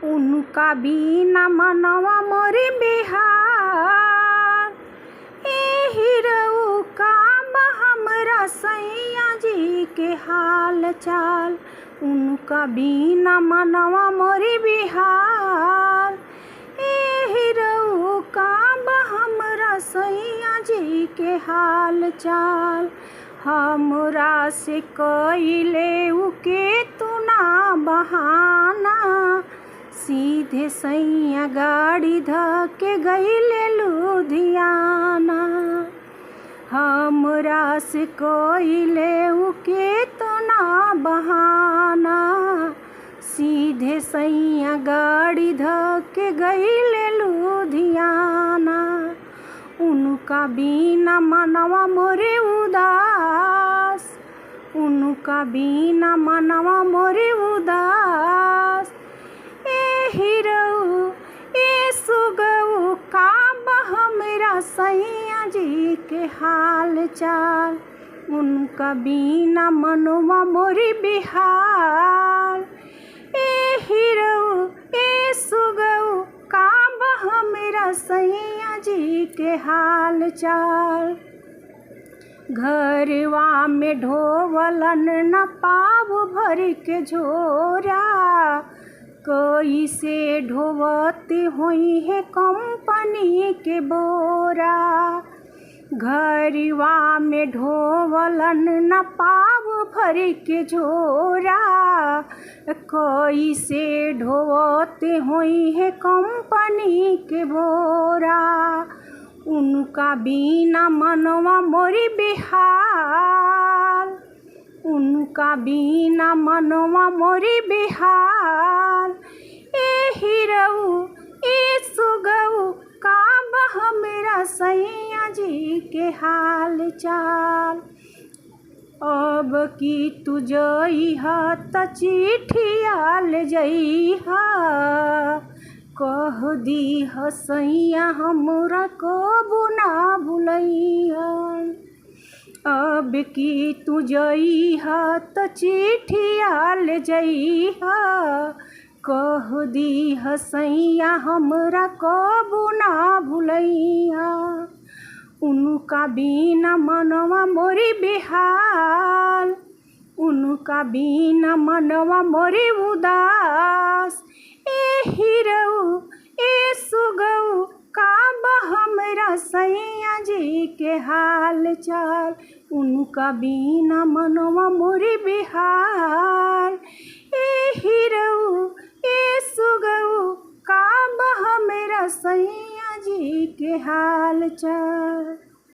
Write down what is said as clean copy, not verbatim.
उनका बिना मनवा मोरे बेहाल। एही रऊ का बा हमरा सैया जी के हाल चाल। उनका बिना मनवा मोरे बेहाल। एही रऊ का बा हमरा सैया जी के हाल चाल। हमरा से कइले उके तू ना बहाना, सीधे सैया गाड़ी धके गइले लुधियाना। हमरा से कइले उके तू ना बहाना, सीधे सैया गाड़ी धके गइले लुधियाना। उनका बिना मनवा मोरे उदास। उनका बिना मनवा मोरे उदास। एही रऊ ए सुगऊ का बा हमरा सैया जी के हाल चाल। उनका बिना मनवा मोरे बेहाल। एही रऊ ए सुगऊ का बा हमरा सैया जी के हाल चाल। घरवा में ढोवलन न पाव भर के झोरा, कैसे ढोवती हुई है कंपनी के बोरा। घरवा में ढोवलन न पाव भर के झोरा, कैसे ढोवते हुई है कंपनी के बोरा। उनका बिना मनवा मोरे बेहाल। उनका बिना मनवा मोरे बेहाल। एही रऊ ए सुगऊ का बा हमरा सैया जी के हाल चाल। अब की तू जइहा त चिट्ठिया ले जइहा, कह दीह सैया हमरा कबो ना भुलैहा। अब की तू जइहा त चिट्ठिया ले जइहा, कह दीह सैया हमरा कबो ना भुलैहा। उनका बिना मनवा मोरे बेहाल। उनका बिना मनवा मोरे उदास। एही रऊ ए सुगऊ का बा हमरा सैया जी के हाल चाल। उनका बिना मनवा मोरे बेहाल। एही रऊ ए सुगऊ का बा हमरा सैया जी के हाल चाल।